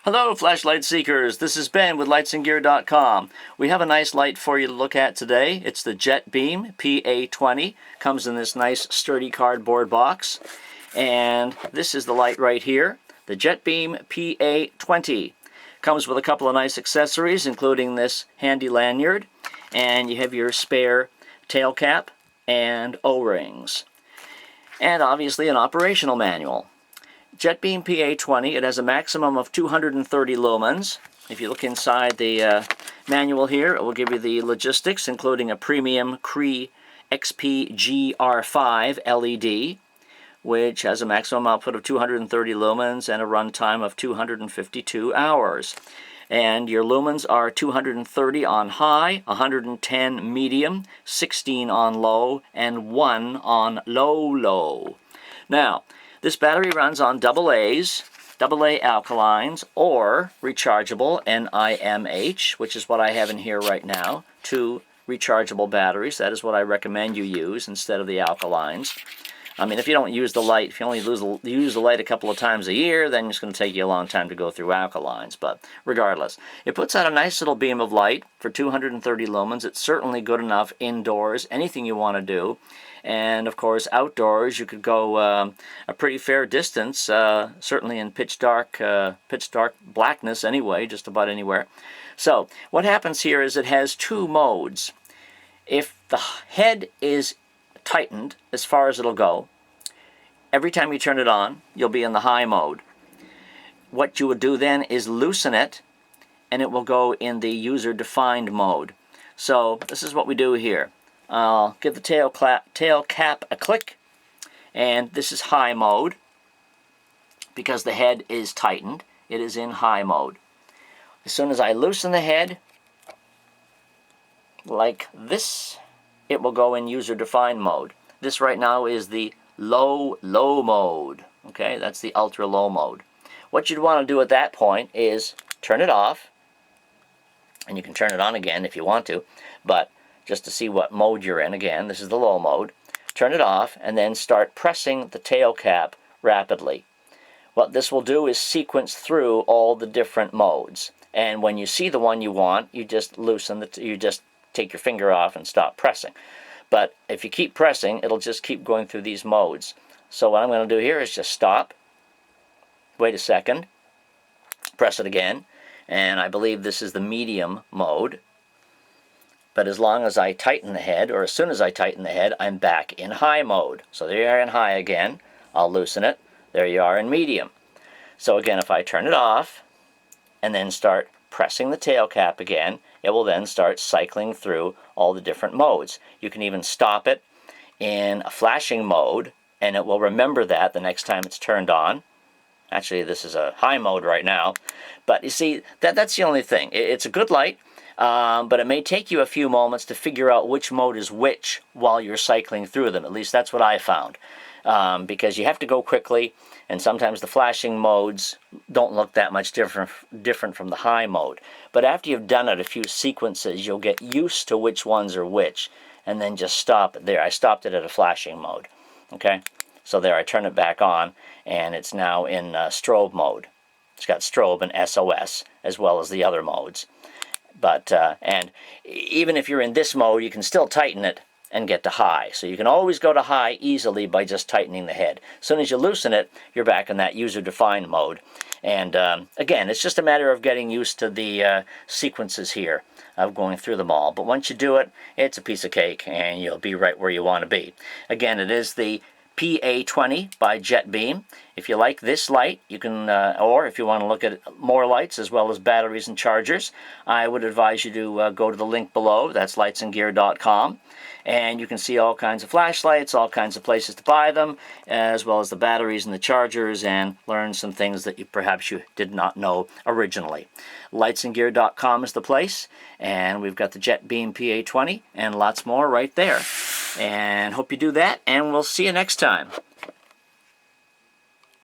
Hello flashlight seekers, this is Ben with lightsandgear.com. We have a nice light for you to look at today. It's the JETBEAM PA20. Comes in this nice sturdy cardboard box. And this is the light right here, the JETBEAM PA20. Comes with a couple of nice accessories, including this handy lanyard, and you have your spare tail cap and O-rings. And obviously an operational manual. JETBEAM PA20, it has a maximum of 230 lumens. If you look inside the manual here, it will give you the logistics, including a premium Cree XP-GR5 LED, which has a maximum output of 230 lumens and a runtime of 252 hours. And your lumens are 230 on high, 110 medium, 16 on low, and 1 on low. Now, this battery runs on AA's, AA alkalines, or rechargeable NIMH, which is what I have in here right now. 2 rechargeable batteries. That is what I recommend you use instead of the alkalines. I mean, if you don't use the light, if you only use the light a couple of times a year, then it's going to take you a long time to go through alkalines. But regardless, it puts out a nice little beam of light for 230 lumens. It's certainly good enough indoors, anything you want to do. And of course, outdoors, you could go a pretty fair distance, certainly in pitch dark blackness anyway, just about anywhere. So what happens here is it has 2 modes. If the head is tightened as far as it'll go, every time you turn it on, you'll be in the high mode. What you would do then is loosen it, and it will go in the user-defined mode. So this is what we do here. I'll give the tail cap a click, and this is high mode. Because the head is tightened, it is in high mode. As soon as I loosen the head, like this, it will go in user-defined mode. This right now is the low mode. Okay, that's the ultra-low mode. What you'd want to do at that point is turn it off, and you can turn it on again if you want to, but just to see what mode you're in. Again, this is the low mode. Turn it off and then start pressing the tail cap rapidly. What this will do is sequence through all the different modes. And when you see the one you want, you just you just take your finger off and stop pressing. But if you keep pressing, it'll just keep going through these modes. So what I'm going to do here is just stop, wait a second, press it again, and I believe this is the medium mode. But as long as I tighten the head, or as soon as I tighten the head, I'm back in high mode. So there you are in high again. I'll loosen it. There you are in medium. So again, if I turn it off and then start pressing the tail cap again, it will then start cycling through all the different modes. You can even stop it in a flashing mode, and it will remember that the next time it's turned on. Actually, this is a high mode right now. But you see, that's the only thing. It's a good light. But it may take you a few moments to figure out which mode is which while you're cycling through them. At least that's what I found. Because you have to go quickly, and sometimes the flashing modes don't look that much different from the high mode. But after you've done it a few sequences, you'll get used to which ones are which, and then just stop it there. I stopped it at a flashing mode. Okay? So there, I turn it back on, and it's now in strobe mode. It's got strobe and SOS, as well as the other modes. But, and even if you're in this mode, you can still tighten it and get to high. So you can always go to high easily by just tightening the head. As soon as you loosen it, you're back in that user-defined mode. And again, it's just a matter of getting used to the sequences here of going through them all. But once you do it, it's a piece of cake, and you'll be right where you want to be. Again, it is the PA20 by JETBEAM. If you like this light, you can, or if you want to look at more lights as well as batteries and chargers, I would advise you to go to the link below. That's lightsandgear.com. And you can see all kinds of flashlights, all kinds of places to buy them, as well as the batteries and the chargers, and learn some things that perhaps you did not know originally. Lightsandgear.com is the place, and we've got the JETBEAM PA20 and lots more right there. And hope you do that, and we'll see you next time.